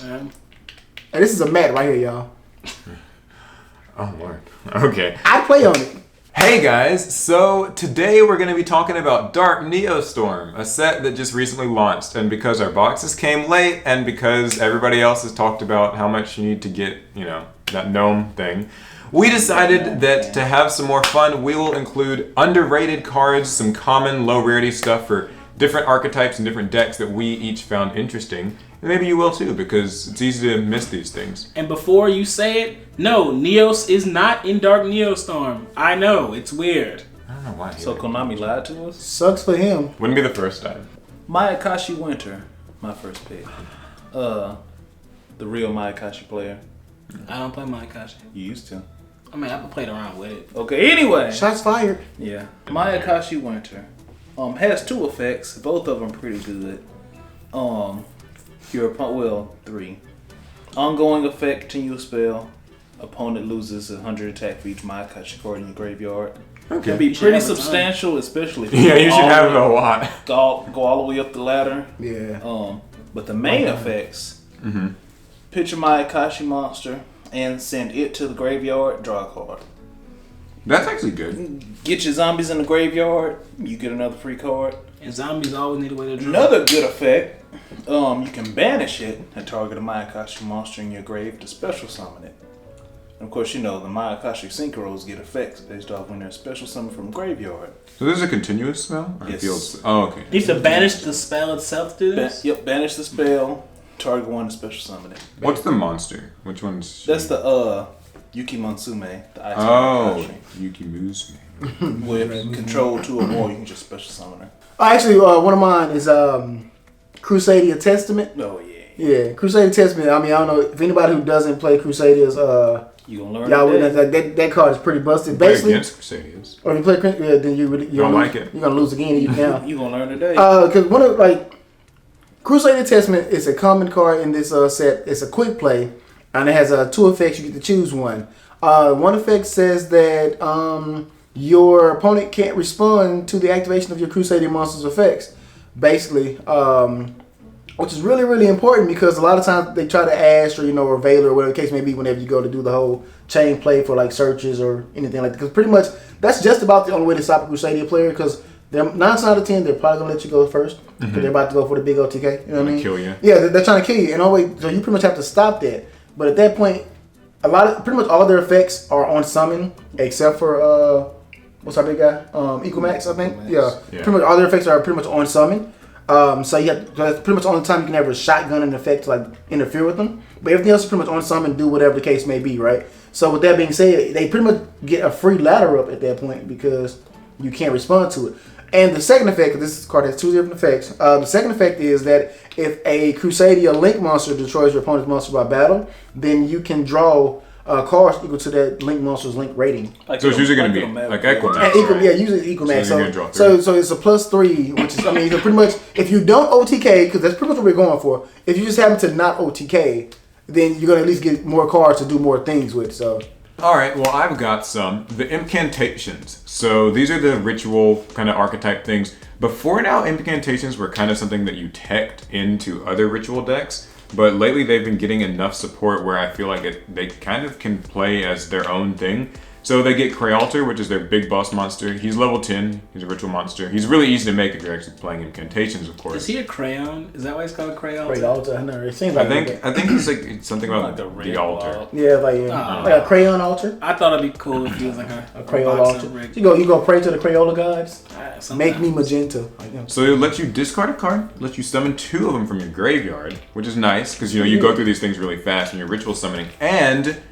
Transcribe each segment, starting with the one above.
And this is a mat right here, y'all. Oh, Lord. Okay. I play on it. Hey guys, so today we're going to be talking about Dark Neostorm, a set that just recently launched, and because our boxes came late and because everybody else has talked about how much you need to get, you know, that gnome thing, we decided that to have some more fun, we will include underrated cards, some common low rarity stuff for different archetypes and different decks that we each found interesting. And maybe you will too, because it's easy to miss these things. And before you say it, no, Neos is not in Dark Neostorm. I know, it's weird. I don't know why. So Konami lied to us? Sucks for him. Wouldn't be the first time. My Akashi Winter, my first pick. The real My Akashi player. I don't play my Akashi. You used to. I mean, I've played around with it. Okay, anyway. Shots fired. Yeah. My Akashi Winter. Has two effects. Both of them pretty good. Your opponent, well, three. Ongoing effect, continue a spell. Opponent loses 100 attack for each My Akashi card in your graveyard. Okay. Can be pretty substantial, especially if Yeah, you should have it a lot. Go all the way up the ladder. Yeah. But the main effects, picture My Akashi monster and send it to the graveyard, draw a card. That's actually good. Get your zombies in the graveyard, you get another free card. And zombies always need a way to draw. Another good effect, you can banish it and target a My Akashi monster in your grave to special summon it. And of course, you know, the My Akashi Synchros get effects based off when they're special summoned from graveyard. So this is a continuous spell? Or Yes. Oh, okay. You have to banish the spell itself to do this? Yep, banish the spell, target one to special summon it. What's the monster? Which one's... That's the Yuki Monsume, the item Oh, Yuki Musume. with control 2 or more, you can just special summon her. Actually, one of mine is Crusader Testament. Oh yeah. Yeah, Crusader Testament. I mean, I don't know if anybody who doesn't play Crusaders, You gonna learn y'all today? that card is pretty busted. Play Basically, against Crusaders. or if you play, then you Don't gonna like lose, it. You're gonna lose again now. You gonna learn today? Because one of Crusader Testament is a common card in this set. It's a quick play, and it has two effects. You get to choose one. One effect says that your opponent can't respond to the activation of your Crusader monster's effects. Basically, which is really, really important because a lot of times they try to ask or Veil or whatever the case may be whenever you go to do the whole chain play for like searches or anything like that. Because pretty much that's just about the only way to stop a Crusader player because they're 9 out of 10 they're probably gonna let you go first because they're about to go for the big OTK. You know what I mean? Kill you. Yeah, they're trying to kill you, and so you pretty much have to stop that. But at that point, pretty much all their effects are on summon except for what's our big guy? Equamax, I think. Yeah. Pretty much all their effects are pretty much on summon. So that's pretty much the only time you can have a shotgun an effect to like interfere with them. But everything else is pretty much on summon, do whatever the case may be, right? So with that being said, they pretty much get a free ladder up at that point because you can't respond to it. And the second effect, because this card has 2 different effects. The second effect is that if a Crusader Link monster destroys your opponent's monster by battle, then you can draw cards equal to that Link monster's Link rating. So it's usually going to be like Equamax. Yeah, usually Equamax. So So it's a +3, which is, I mean, pretty much, if you don't OTK, because that's pretty much what we're going for, if you just happen to not OTK, then you're going to at least get more cards to do more things with, so. Alright, well I've got the incantations. So these are the ritual kind of archetype things. Before now, incantations were kind of something that you teched into other ritual decks. But lately they've been getting enough support where I feel like they kind of can play as their own thing. So they get Crayaltar, which is their big boss monster. He's level 10. He's a ritual monster. He's really easy to make if you're actually playing incantations, of course. Is he a crayon? Is that why it's called crayon? Crayaltar, I know. It seems like I think it's something about the altar. Yeah, like a crayon altar. I thought it'd be cool if he was like a Crayola altar. You go pray to the Crayola gods. Make me magenta. So it lets you discard a card, lets you summon 2 of them from your graveyard, which is nice because you go through these things really fast when you're ritual summoning, and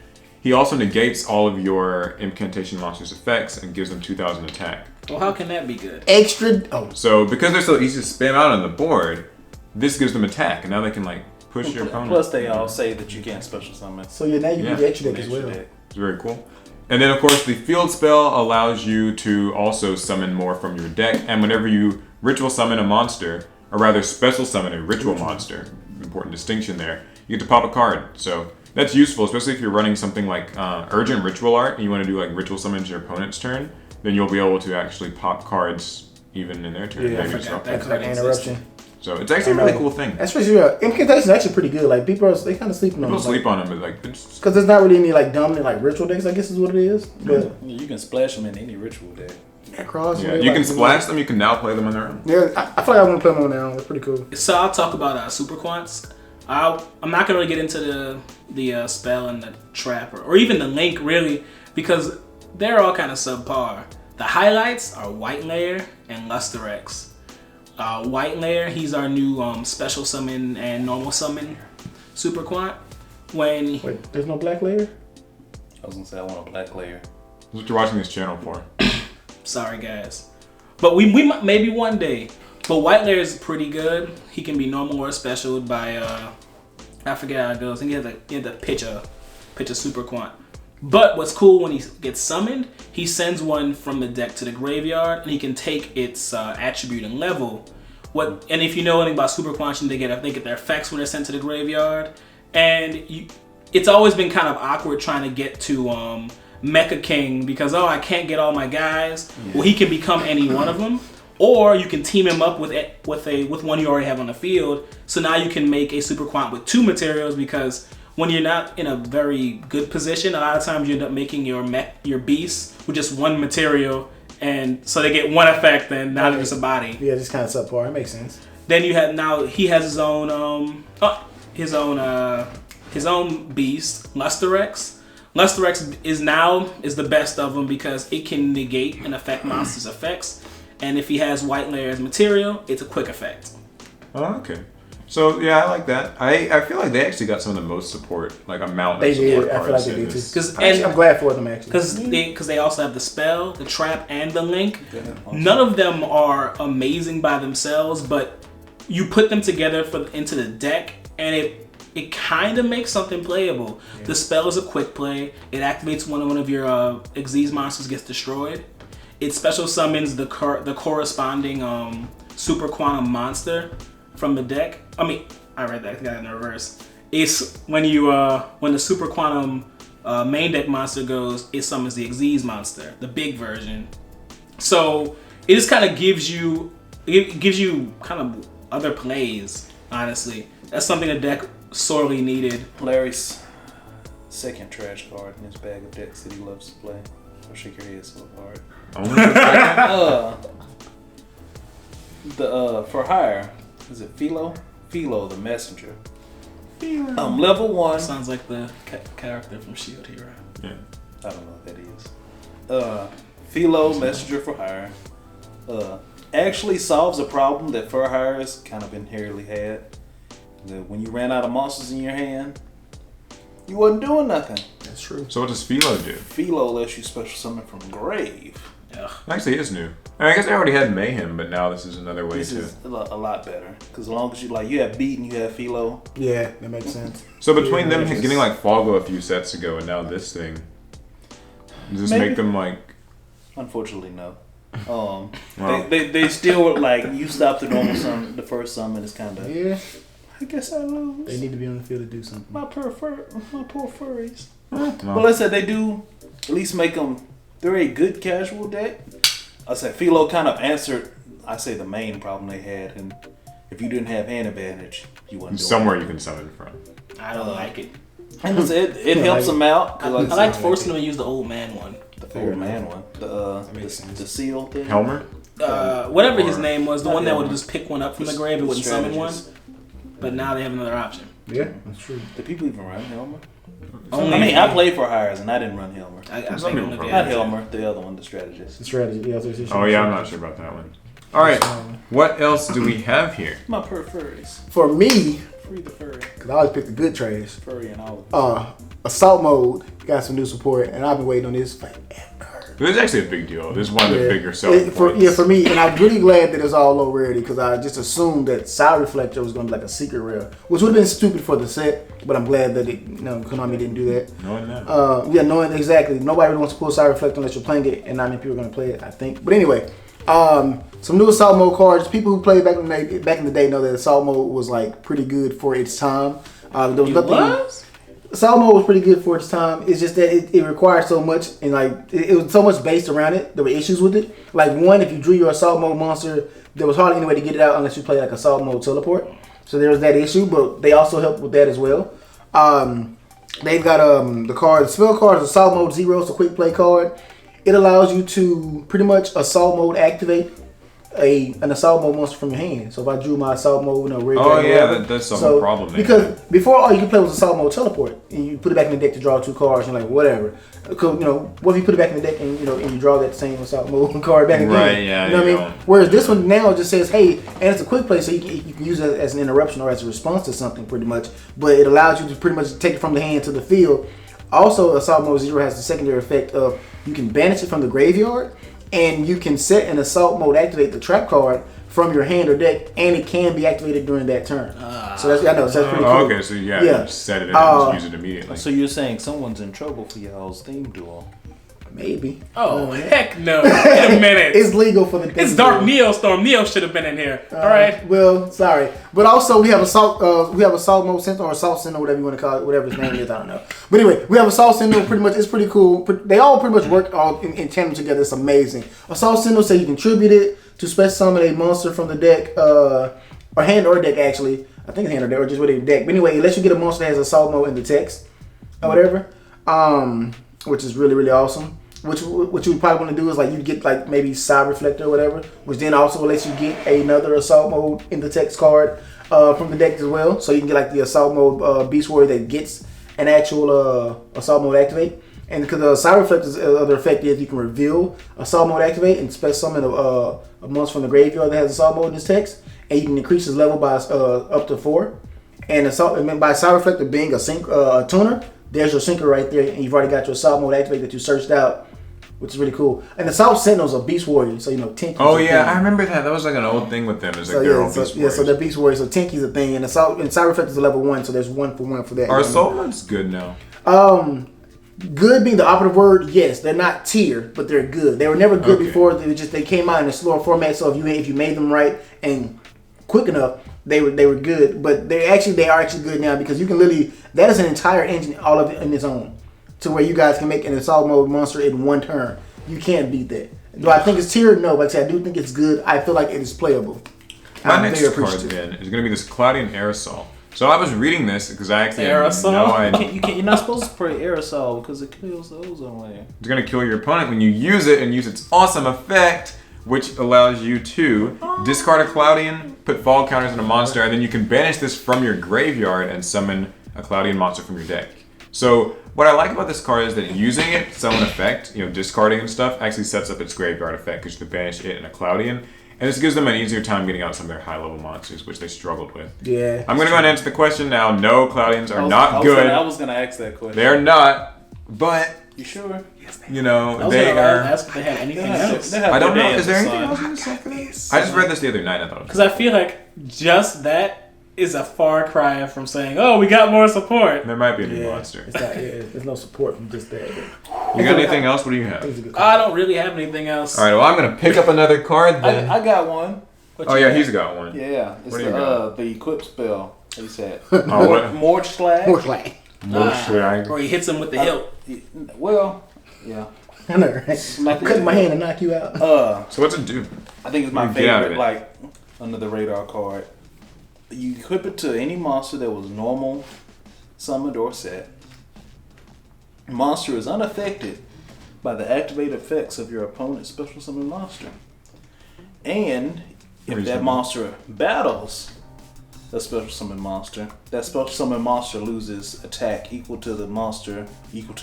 he also negates all of your incantation monsters' effects and gives them 2,000 attack. Well, how can that be good? Extra. So because they're so easy to spam out on the board, this gives them attack, and now they can like push your opponent. Plus, they all say that you can't special summon. So now you can get extra deck as well. It's very cool. And then of course the field spell allows you to also summon more from your deck, and whenever you ritual summon a monster, or rather special summon a ritual monster, important distinction there, you get to pop a card. So that's useful, especially if you're running something like Urgent Ritual Art and you want to do like ritual summons your opponent's turn, then you'll be able to actually pop cards even in their turn. Yeah, that card interruption. So it's actually a really cool thing. Especially incantations are actually pretty good. Like people they kind of sleeping on them. People sleep on them, but like because there's not really any like dominant like ritual decks. I guess is what it is. But you can splash them in any ritual deck. Yeah, you can splash them. You can now play them on their own. Yeah, I feel like I want to play them on their own. It's pretty cool. So I'll talk about super quants. I'm not gonna really get into the spell and the trap or even the link really because they're all kind of subpar. The highlights are White Layer and Luster X. White Layer, he's our new special summon and normal summon super quant. Wait, there's no black layer? I was gonna say I want a black layer. That's what you're watching this channel for. Sorry guys, but we might maybe one day. But White Layer is pretty good. He can be normal or special by I forget how it goes. And he has to pitch a super quant. But what's cool when he gets summoned, he sends one from the deck to the graveyard, and he can take its attribute and level. And if you know anything about super quants, they get their effects when they're sent to the graveyard. And it's always been kind of awkward trying to get to Mecha King because I can't get all my guys. Yeah. Well, he can become any one of them, or you can team him up with one you already have on the field. So now you can make a super quant with 2 materials because when you're not in a very good position, a lot of times you end up making your beasts with just 1 material, and so they get 1 effect, and now they're just a body. Yeah, just kind of subpar. It makes sense. Then he has his own his own beast, Luster X. Luster X is the best of them because it can negate and affect monsters' effects, and if he has White Layer as material, it's a quick effect. Oh, okay. So yeah, I like that. I feel like they actually got some of the most support, like amount. They of support did. I feel like they did too. I'm glad for them actually. Because they also have the spell, the trap, and the link. None of them are amazing by themselves, but you put them together into the deck, and it kind of makes something playable. Yeah. The spell is a quick play. It activates one of your Xyz monsters gets destroyed. It special summons the corresponding super quantum monster from the deck. I mean, I read that. I got it in reverse. It's when the super quantum main deck monster goes, it summons the Xyz monster, the big version. So it just kind of gives you kind of other plays. Honestly, that's something the deck sorely needed. Larry's second trash card in his bag of decks that he loves to play. I'll shake your head so hard. Only the second? For hire. Is it Philo? Philo, the messenger. Level 1. Sounds like the character from Shield Hero. Yeah. I don't know what that is. Philo, messenger for hire. Actually solves a problem that fur hires kind of inherently had. That when you ran out of monsters in your hand, you wasn't doing nothing. That's true. So what does Philo do? Philo lets you special summon from grave. Yeah. Actually, it's new. I guess I already had Mayhem, but now this is another way This is a lot better because as long as you have Beat and you have Philo. Yeah, that makes sense. So between them getting like Foggo a few sets ago and now this thing, does this make them like? Unfortunately, no. Wow. They still like you stop the normal summon. The first summon is kind of. Yeah. I guess I lose. They need to be on the field to do something. My poor furries. No. Well, I said they do at least make them. They're a good casual deck. I said Philo kind of answered. I say the main problem they had, and if you didn't have hand advantage, you wouldn't. Somewhere you can summon from. I don't like it. And it helps them out. I like forcing them to use the old man one. The old man one. The seal thing. Helmer? Whatever his name was, the one that would just pick one up from the grave and wouldn't summon one. But now they have another option. Yeah, that's true. Do people even run Helmer? I played for hires and I didn't run Helmer. Not Helmer, the other one, the strategist. The strategy, yeah. Oh yeah, I'm not sure about that one. All right, what else do we have here? My poor furries. For me, Free the furry. because I always pick the good trash. Furry and all of them. Assault mode got some new support, and I've been waiting on this forever. This is actually a big deal. This is one of the bigger selling points. For me, and I'm really glad that it's all low rarity because I just assumed that Side Reflector was going to be like a secret rare, which would have been stupid for the set, but I'm glad that Konami didn't do that. Knowing that. Knowing exactly. Nobody really wants to pull Side Reflector unless you're playing it, and not many people are going to play it, I think. But anyway, some new Assault mode cards. People who played back in the day know that Assault mode was like pretty good for its time. There was nothing. Assault mode was pretty good for its time. It's just that it required so much, and like it was so much based around it. There were issues with it. Like one, if you drew your assault mode monster, there was hardly any way to get it out unless you play like assault mode teleport. So there was that issue, but they also helped with that as well. They've got the card. The spell card is Assault Mode 0. It's a quick play card. It allows you to pretty much Assault Mode activate an Assault Mode monster from your hand. So if I drew my Assault Mode, that's some problem. Because before all you could play was Assault Mode teleport, and you put it back in the deck to draw 2 cards, and like whatever. Because, what if you put it back in the deck and you draw that same Assault Mode card back again? Right, yeah. You know what I mean? Whereas this one now just says, hey, and it's a quick play, so you can use it as an interruption or as a response to something pretty much. But it allows you to pretty much take it from the hand to the field. Also, Assault Mode 0 has the secondary effect of you can banish it from the graveyard, and you can set an Assault Mode activate the trap card from your hand or deck, and it can be activated during that turn. So that's pretty cool. Okay, so you just set it and just use it immediately. So you're saying someone's in trouble for y'all's theme duel? Maybe. Oh, heck no. Wait a minute. It's legal for the theme. It's Dark Neostorm. Neo should have been in here. All right. Well, sorry. But also we have Assault Mode Sentinel or Assault Sentinel, whatever you want to call it, whatever his name is, I don't know. But anyway, we have Assault Sentinel. Pretty much, it's pretty cool. They all pretty much work all in tandem together. It's amazing. Assault Sentinel says you contribute it to special summon a monster from the deck, or hand or deck actually. I think it's hand or deck, or just with a deck. But anyway, it lets you get a monster that has Assault Mode in the text or whatever, which is really, really awesome. What you probably want to do is like you get like maybe Side Reflector or whatever, which then also lets you get another Assault Mode in the text card from the deck as well. So you can get like the Assault Mode Beast Warrior that gets an actual Assault Mode activate. And because the Side Reflector's other effect is you can reveal Assault Mode activate and special summon a monster from the graveyard that has Assault Mode in its text, and you can increase its level by up to 4. And by Side Reflector being a tuner, there's your sinker right there, and you've already got your Assault Mode activate that you searched out, which is really cool. And the Assault Sentinel's a Beast Warrior, so Tinky's Oh yeah, I remember that. That was like an old thing with them. Beast Warriors. Yeah, so they're Beast Warriors, so Tinky's a thing, and Side Reflector's a level 1, so there's 1 for that. Are Assault Modes good now? Good being the operative word, yes. They're not tiered, but they're good. They were never good before. They came out in a slower format, so if you made them right and quick enough, they were good. But they are actually good now because you can literally, that is an entire engine all of it in its own, to where you guys can make an Assault Mode monster in 1 turn. You can't beat that. Do I think it's tiered? No, but like I said, I do think it's good. I feel like it is playable. My next card then is going to be this Cloudian Aerosol. So I was reading this because I actually you're not supposed to spray aerosol because it kills the ozone layer. It's going to kill your opponent when you use it and use its awesome effect, which allows you to discard a Cloudian, put fall counters on a monster, and then you can banish this from your graveyard and summon a Cloudian monster from your deck. So what I like about this card is that using it, summon effect, discarding and stuff, actually sets up its graveyard effect because you can banish it and a Cloudian. And this gives them an easier time getting out some of their high-level monsters, which they struggled with. Yeah. I'm going to go ahead and answer the question now. No, Cloudians are not good. I was going to ask that question. They're not, but... You sure? Yes, they are... ask if they had anything else. I don't know. Is there anything else in the set for this? I just read this the other night. I thought. Because I feel like just that is a far cry from saying, "Oh, we got more support." There might be a new monster. It's not, there's no support from just that. You got anything else? What do you have? I don't really have anything else. All right. Well, I'm gonna pick up another card then. I got one. He's got one. Yeah, it's the equip spell. He said. Oh, what? Morge Slag. Or he hits him with the hilt. Well, yeah. I know, right? Cut my hand and knock you out. So what's it do? I think it's my favorite, like under the radar card. You equip it to any monster that was normal, summoned, or set. The monster is unaffected by the activated effects of your opponent's special summon monster. And if that monster battles a special summon monster, that special summon monster loses attack equal to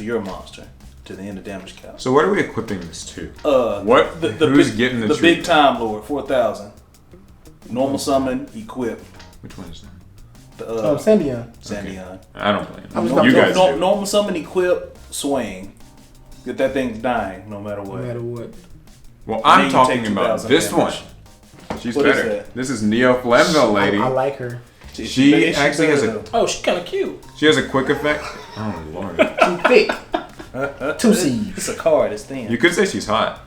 your monster to the end of damage count. So what are we equipping this to? Who's getting the treat? Big time lord, 4,000. Normal summon, equip. Which one is that? Sandion. Sandion. I don't play him. You guys do. Normal summon, equip, swing. Get that thing's dying no matter what. Well, I'm talking about this one. She's what better. This is Neo Flamville lady. I like her. She actually has a... Oh, she's kind of cute. She has a quick effect. Oh, Lord. Too thick. 2 seeds. It's a card. It's thin. You could say she's hot.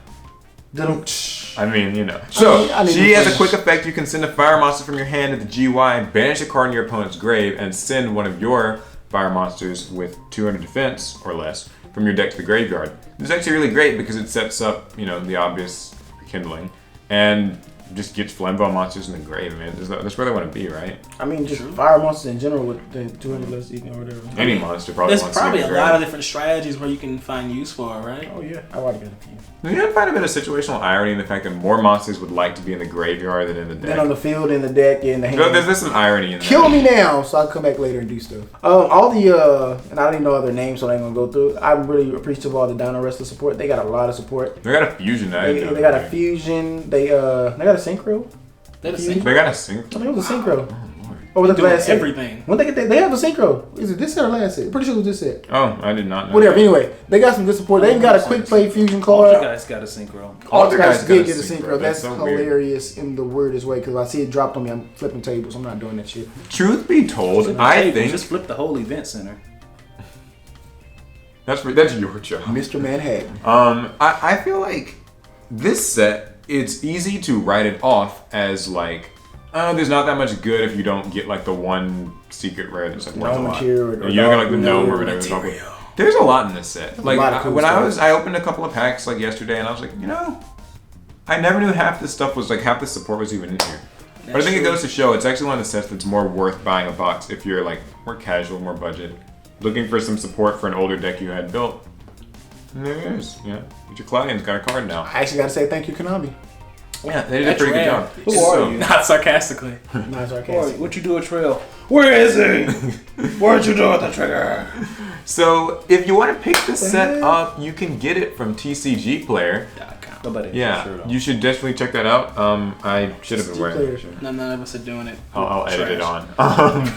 I mean, So, she has a quick effect. You can send a fire monster from your hand to the GY, banish a card in your opponent's grave, and send one of your fire monsters with 200 defense or less from your deck to the graveyard. This is actually really great because it sets up, the obvious kindling and just gets Flamboyant monsters in the grave, man. That's where they want to be, right? I mean, just fire monsters in general with the 200 less or whatever. Any monster probably There's wants probably to be a lot of different strategies where you can find use for it, right? Oh yeah, I already got a few. You don't find a bit of situational irony in the fact that more monsters would like to be in the graveyard than in the deck. Then on the field, in the deck, in the hand. There's some irony in that. Kill me now, so I can come back later and do stuff. All the and I don't even know other names, so I ain't gonna go through it. I'm really appreciative of all the Dino Wrestler support. They got a lot of support. They got a fusion. They got a fusion. They got a synchro. They got a synchro. I mean, it was a synchro. Oh, Or was it the last set? everything. When they get they have a synchro. Is it this set or last set? Pretty sure it was this set. Oh, I did not know. Whatever. Anyway, they got some good support. They even got a quick play fusion All card. you guys got a synchro. All the guys did got get a synchro. That's so weird. hilarious in the weirdest way because I see it dropped on me. I'm flipping tables. I'm not doing that shit. Truth be told, Hey, I think just flip the whole event center. that's your job. Mr. Manhattan. I feel like this set, it's easy to write it off as like, there's not that much good if you don't get like the one secret rare that's like worth a lot. Gnomaterial. You don't get like the gnome or whatever. Gnomaterial. There's a lot in this set. Like lot of cool when stuff. I opened a couple of packs like yesterday, and I was like, I never knew half this stuff was like half the support was even in here. But I think it goes to show it's actually one of the sets that's more worth buying a box if you're like more casual, more budget, looking for some support for an older deck you had built. And there it is. Yeah, your Claudian's got a card now. I actually got to say thank you, Konami. Yeah, they did That's a pretty rare. good job. Who are you? Not sarcastically. Not Boy, sarcastic. what you do at Trail? Where is he? What'd you do with the trigger? So if you want to pick this set up, you can get it from TCGplayer. Nobody. Yeah, you should definitely check that out. I should have been wearing it. None of us are doing it. I'll edit it Trash. on.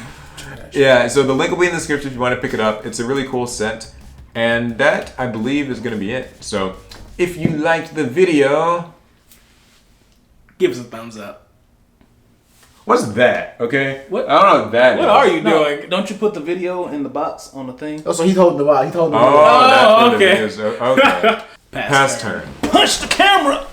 Yeah, so the link will be in the description if you want to pick it up. It's a really cool set. And that, I believe, is going to be it. So if you liked the video, Give us a thumbs up. what's that? Okay? What? I don't know what that is. What are you No, doing? don't you put the video in the box on the thing? Oh, so he's holding the ball. He's holding the Oh, ball. that's what okay. it is. Okay. Pass turn. Punch the camera!